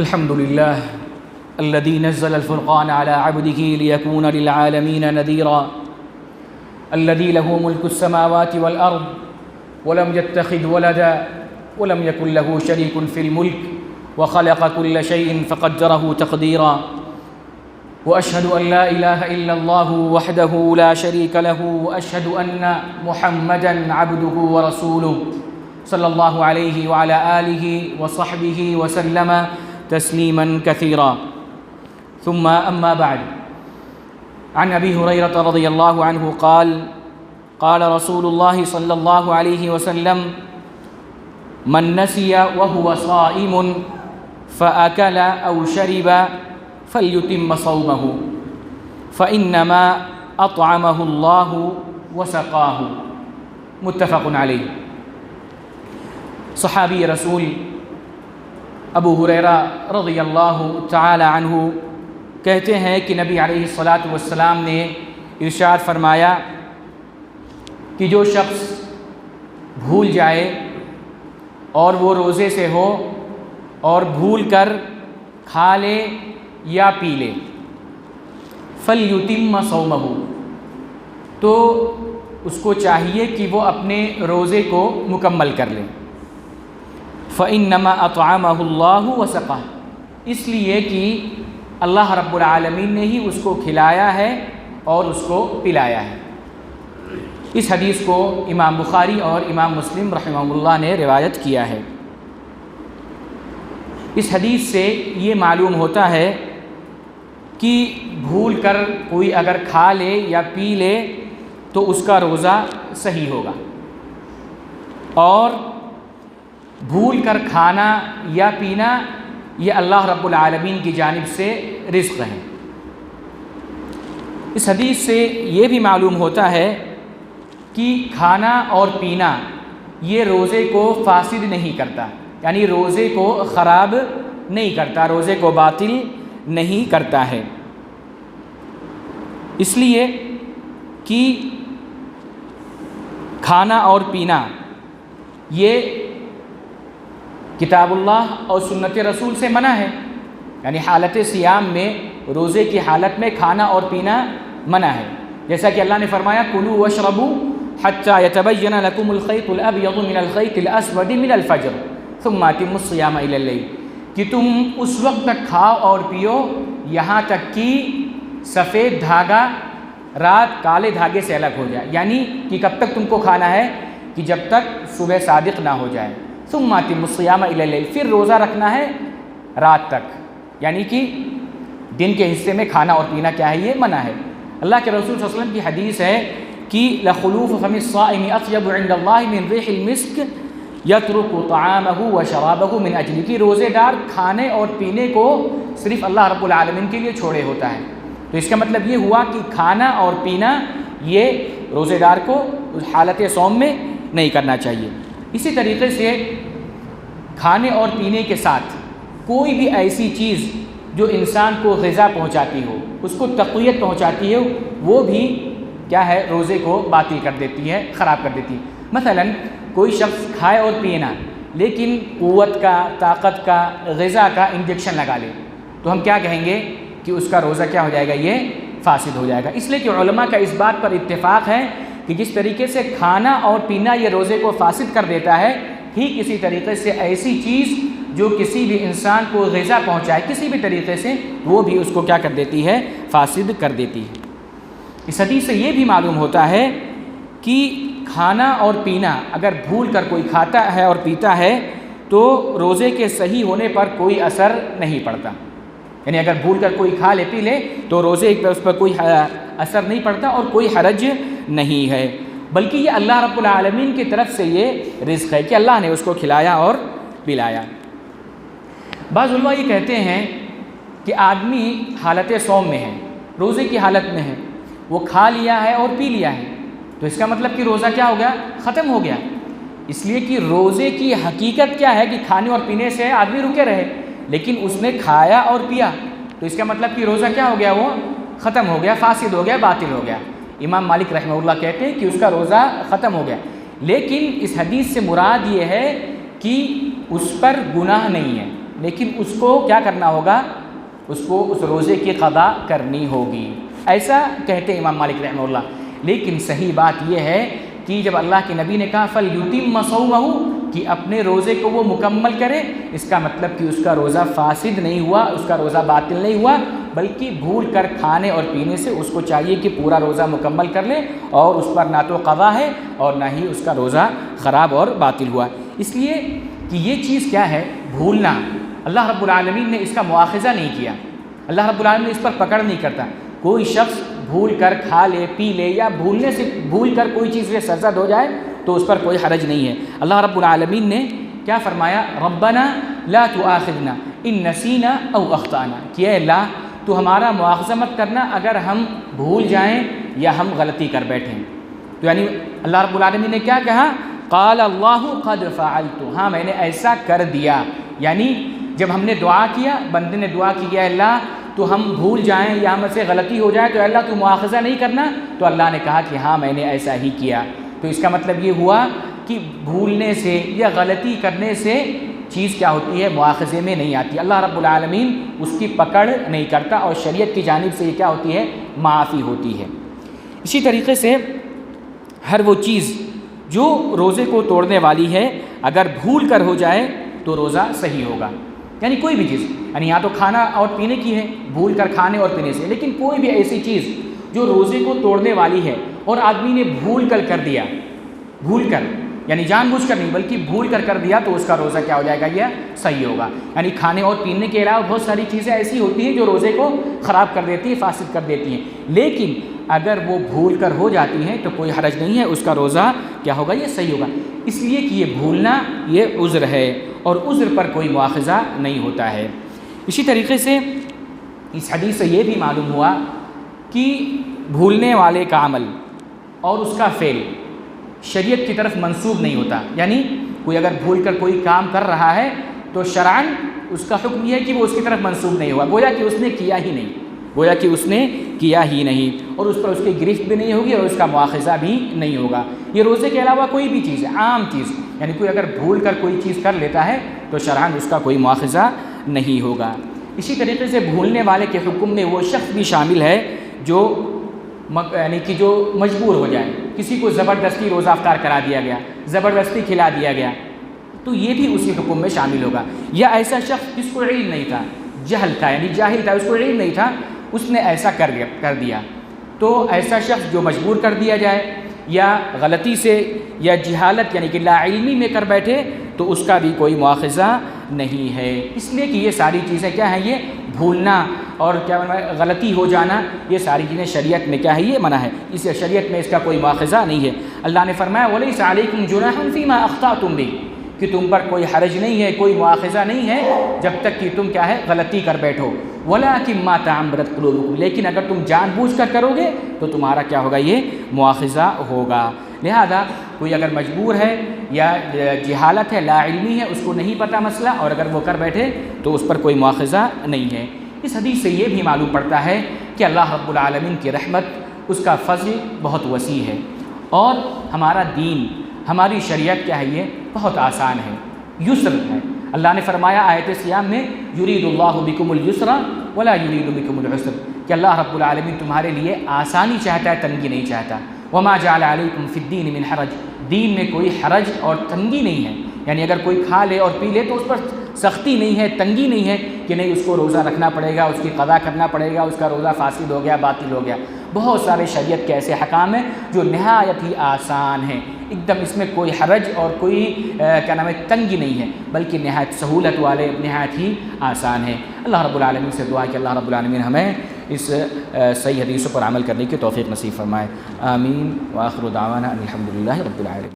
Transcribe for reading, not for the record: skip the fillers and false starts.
الحمد لله الذي نزل الفرقان على عبده ليكون للعالمين نذيرا الذي له ملك السماوات والأرض ولم يتخذ ولدا ولم يكن له شريك في الملك وخلق كل شيء فقدره تقديرا وأشهد أن لا إله إلا الله وحده لا شريك له وأشهد أن محمدًا عبده ورسوله صلى الله عليه وعلى آله وصحبه وسلم تسليما كثيرا ثم أما بعد عن أبي هريرة رضي الله عنه قال رسول الله صلى الله عليه وسلم من نسي وهو صائم فأكل أو شرب فليتم صومه فإنما أطعمه الله وسقاه متفق علیہ۔ صحابی رسول ابو ہریرہ رضی اللہ تعالی عنہ کہتے ہیں کہ نبی علیہ الصلاۃ والسلام نے ارشاد فرمایا کہ جو شخص بھول جائے اور وہ روزے سے ہو اور بھول کر کھا لے یا پی لے فَلْيُتِمَّ صَوْمَهُ، تو اس کو چاہیے کہ وہ اپنے روزے کو مکمل کر لے۔ فَإِنَّمَا أَطْعَمَهُ اللَّهُ وَسَقَاهُ، اس لیے کہ اللہ رب العالمین نے ہی اس کو کھلایا ہے اور اس کو پلایا ہے۔ اس حدیث کو امام بخاری اور امام مسلم رحمہ اللہ نے روایت کیا ہے۔ اس حدیث سے یہ معلوم ہوتا ہے کہ بھول کر کوئی اگر کھا لے یا پی لے تو اس کا روزہ صحیح ہوگا، اور بھول کر کھانا یا پینا یہ اللہ رب العالمین کی جانب سے رزق ہے۔ اس حدیث سے یہ بھی معلوم ہوتا ہے کہ کھانا اور پینا یہ روزے کو فاسد نہیں کرتا، یعنی روزے کو خراب نہیں کرتا، روزے کو باطل نہیں کرتا ہے، اس لیے کہ کھانا اور پینا یہ کتاب اللہ اور سنت رسول سے منع ہے، یعنی حالت صیام میں روزے کی حالت میں کھانا اور پینا منع ہے، جیسا کہ اللہ نے فرمایا کلوا واشربوا حتى يتبين لكم الخيط الابيض من الخيط الاسود من الفجر ثم اتموا الصيام الى الليل، کہ تم اس وقت تک کھاؤ اور پیو یہاں تک کہ سفید دھاگا رات کالے دھاگے سے الگ ہو جائے، یعنی کہ کب تک تم کو کھانا ہے کہ جب تک صبح صادق نہ ہو جائے۔ ثم اتموا الصيام الى الليل، پھر روزہ رکھنا ہے رات تک، یعنی کہ دن کے حصے میں کھانا اور پینا کیا ہے، یہ منع ہے۔ اللہ کے رسول صلی اللہ علیہ وسلم کی حدیث ہے کہ لخلوف فم الصائم اطیب عند اللہ من ریح المسک یترک طعامہ وشرابہ من اجلہ، کہ روزے دار کھانے اور پینے کو صرف اللہ رب العالمین کے لیے چھوڑے ہوتا ہے۔ تو اس کا مطلب یہ ہوا کہ کھانا اور پینا یہ روزے دار کو حالت صوم میں نہیں کرنا چاہیے۔ اسی طریقے سے کھانے اور پینے کے ساتھ کوئی بھی ایسی چیز جو انسان کو غذا پہنچاتی ہو، اس کو تقویت پہنچاتی ہے، وہ بھی کیا ہے، روزے کو باطل کر دیتی ہے، خراب کر دیتی ہے۔ مثلا کوئی شخص کھائے اور پینا لیکن قوت کا، طاقت کا، غذا کا انجیکشن لگا لے تو ہم کیا کہیں گے کہ اس کا روزہ کیا ہو جائے گا، یہ فاسد ہو جائے گا۔ اس لیے کہ علماء کا اس بات پر اتفاق ہے کہ جس طریقے سے کھانا اور پینا یہ روزے کو فاسد کر دیتا ہے، ٹھیک اسی طریقے سے ایسی چیز جو کسی بھی انسان کو غذا پہنچائے کسی بھی طریقے سے، وہ بھی اس کو کیا کر دیتی ہے، فاسد کر دیتی ہے۔ اس حدیث سے یہ بھی معلوم ہوتا ہے کہ کھانا اور پینا اگر بھول کر کوئی کھاتا ہے اور پیتا ہے تو روزے کے صحیح ہونے پر کوئی اثر نہیں پڑتا، یعنی اگر بھول کر کوئی کھا لے پی لے تو روزے پر اس پر کوئی اثر نہیں پڑتا اور کوئی حرج نہیں ہے، بلکہ یہ اللہ رب العالمین کی طرف سے یہ رزق ہے کہ اللہ نے اس کو کھلایا اور پلایا۔ بعض علماء یہ کہتے ہیں کہ آدمی حالت صوم میں ہے، روزے کی حالت میں ہے، وہ کھا لیا ہے اور پی لیا ہے، تو اس کا مطلب کہ روزہ کیا ہو گیا، ختم ہو گیا، اس لیے کہ روزے کی حقیقت کیا ہے کہ کھانے اور پینے سے آدمی رکے رہے، لیکن اس نے کھایا اور پیا تو اس کا مطلب کہ روزہ کیا ہو گیا، وہ ختم ہو گیا، فاسد ہو گیا، باطل ہو گیا۔ امام مالک رحمہ اللہ کہتے ہیں کہ اس کا روزہ ختم ہو گیا، لیکن اس حدیث سے مراد یہ ہے کہ اس پر گناہ نہیں ہے، لیکن اس کو کیا کرنا ہوگا، اس کو اس روزے کی قضا کرنی ہوگی، ایسا کہتے امام مالک رحمہ اللہ۔ لیکن صحیح بات یہ ہے کہ جب اللہ کے نبی نے کہا فَلْيُتِمَّ صَوْمَهُ کہ اپنے روزے کو وہ مکمل کرے، اس کا مطلب کہ اس کا روزہ فاسد نہیں ہوا، اس کا روزہ باطل نہیں ہوا، بلکہ بھول کر کھانے اور پینے سے اس کو چاہیے کہ پورا روزہ مکمل کر لے، اور اس پر نہ تو قضا ہے اور نہ ہی اس کا روزہ خراب اور باطل ہوا۔ اس لیے کہ یہ چیز کیا ہے، بھولنا، اللہ رب العالمین نے اس کا مواخذہ نہیں کیا، اللہ رب العالمین نے اس پر پکڑ نہیں کرتا۔ کوئی شخص بھول کر کھا لے پی لے یا بھولنے سے بھول کر کوئی چیز سے سرزد ہو جائے تو اس پر کوئی حرج نہیں ہے۔ اللہ رب العالمین نے کیا فرمایا، ربنا لا تؤاخذنا ان نسینا او اخطانا، کہ اے اللہ تو ہمارا مواخذہ مت کرنا اگر ہم بھول جائیں یا ہم غلطی کر بیٹھیں۔ تو یعنی اللہ رب العالمین نے کیا کہا، قال اللہ قد فعلت، ہاں میں نے ایسا کر دیا، یعنی جب ہم نے دعا کیا، بندے نے دعا کی اے اللہ تو ہم بھول جائیں یا ہم سے غلطی ہو جائے تو اللہ تو مواخذہ نہیں کرنا، تو اللہ نے کہا کہ ہاں میں نے ایسا ہی کیا۔ تو اس کا مطلب یہ ہوا کہ بھولنے سے یا غلطی کرنے سے چیز کیا ہوتی ہے، مواخذے میں نہیں آتی، اللہ رب العالمین اس کی پکڑ نہیں کرتا، اور شریعت کی جانب سے یہ کیا ہوتی ہے، معافی ہوتی ہے۔ اسی طریقے سے ہر وہ چیز جو روزے کو توڑنے والی ہے اگر بھول کر ہو جائے تو روزہ صحیح ہوگا، یعنی کوئی بھی چیز، یعنی یہاں تو کھانا اور پینے کی ہے، بھول کر کھانے اور پینے سے، لیکن کوئی بھی ایسی چیز جو روزے کو توڑنے والی ہے اور آدمی نے بھول کر دیا، بھول کر یعنی جان بوجھ کر نہیں بلکہ بھول کر دیا، تو اس کا روزہ کیا ہو جائے گا، یہ صحیح ہوگا۔ یعنی کھانے اور پینے کے علاوہ بہت ساری چیزیں ایسی ہوتی ہیں جو روزے کو خراب کر دیتی ہیں، فاسد کر دیتی ہیں، لیکن اگر وہ بھول کر ہو جاتی ہیں تو کوئی حرج نہیں ہے، اس کا روزہ کیا ہوگا، یہ صحیح ہوگا، اس لیے کہ یہ بھولنا یہ عذر ہے اور عذر پر کوئی مواخذہ نہیں ہوتا ہے۔ اسی طریقے سے اس حدیث سے یہ بھی معلوم ہوا کہ بھولنے والے کا عمل اور اس کا فعل شریعت کی طرف منسوب نہیں ہوتا، یعنی کوئی اگر بھول کر کوئی کام کر رہا ہے تو شرعاً اس کا حکم یہ ہے کہ وہ اس کی طرف منسوب نہیں ہوا، گویا کہ اس نے کیا ہی نہیں، گویا کہ اس نے کیا ہی نہیں، اور اس پر اس کی گرفت بھی نہیں ہوگی اور اس کا مواخذہ بھی نہیں ہوگا۔ یہ روزے کے علاوہ کوئی بھی چیز ہے، عام چیز، یعنی کوئی اگر بھول کر کوئی چیز کر لیتا ہے تو شرعاً اس کا کوئی مواخذہ نہیں ہوگا۔ اسی طریقے سے بھولنے والے کے حکم میں وہ شخص بھی شامل ہے جو یعنی کہ جو مجبور ہو جائے، کسی کو زبردستی روزہ افطار کرا دیا گیا، زبردستی کھلا دیا گیا، تو یہ بھی اسی حکم میں شامل ہوگا۔ یا ایسا شخص جس کو علم نہیں تھا، جہل تھا، یعنی جاہل تھا، اس کو علم نہیں تھا، اس نے ایسا کر دیا، تو ایسا شخص جو مجبور کر دیا جائے یا غلطی سے یا جہالت یعنی کہ لا علمی میں کر بیٹھے تو اس کا بھی کوئی مواخذہ نہیں ہے، اس لیے کہ یہ ساری چیزیں کیا ہیں، یہ بھولنا اور کیا غلطی ہو جانا، یہ ساری چیزیں شریعت میں کیا ہے، یہ منع ہے، اس لیے شریعت میں اس کا کوئی مواخذہ نہیں ہے۔ اللہ نے فرمایا وَلَيْسَ عَلَيْكُمْ جُنَاحٌ فِيمَا أَخْطَأْتُمْ بِهِ، کہ تم پر کوئی حرج نہیں ہے، کوئی مواخذہ نہیں ہے جب تک کہ تم کیا ہے، غلطی کر بیٹھو، وَلَٰكِن مَّا تَعَمَّدَتْ قُلُوبُكُمْ، لیکن اگر تم جان بوجھ کر کرو گے تو تمہارا کیا ہوگا، یہ مواخذہ ہوگا۔ لہذا کوئی اگر مجبور ہے یا جہالت ہے، لا علمی ہے، اس کو نہیں پتہ مسئلہ، اور اگر وہ کر بیٹھے تو اس پر کوئی مواخذہ نہیں ہے۔ اس حدیث سے یہ بھی معلوم پڑتا ہے کہ اللہ رب العالمین کی رحمت، اس کا فضل بہت وسیع ہے، اور ہمارا دین، ہماری شریعت کیا ہے، یہ بہت آسان ہے، یسر ہے۔ اللہ نے فرمایا آیت سیام میں یرید اللہ بکم اليسر ولا یرید بکم العسر، کہ اللہ رب العالمین تمہارے لیے آسانی چاہتا ہے، تنگی نہیں چاہتا۔ وما جعل علیکم فی الدین من حرج، دین میں کوئی حرج اور تنگی نہیں ہے، یعنی اگر کوئی کھا لے اور پی لے تو اس پر سختی نہیں ہے، تنگی نہیں ہے کہ نہیں اس کو روزہ رکھنا پڑے گا، اس کی قضا کرنا پڑے گا، اس کا روزہ فاسد ہو گیا، باطل ہو گیا۔ بہت سارے شریعت کے ایسے حکام ہیں جو نہایت ہی آسان ہیں، ایک دم اس میں کوئی حرج اور کوئی کیا نام ہے، تنگی نہیں ہے، بلکہ نہایت سہولت والے، نہایت ہی آسان ہے۔ اللہ رب العالمین سے دعا کہ اللہ رب العالمین ہمیں اس صحیح حدیثوں پر عمل کرنے کی توفیق نصیب فرمائے، آمین۔ وآخر دعوانا ان الحمد للہ رب العالمین۔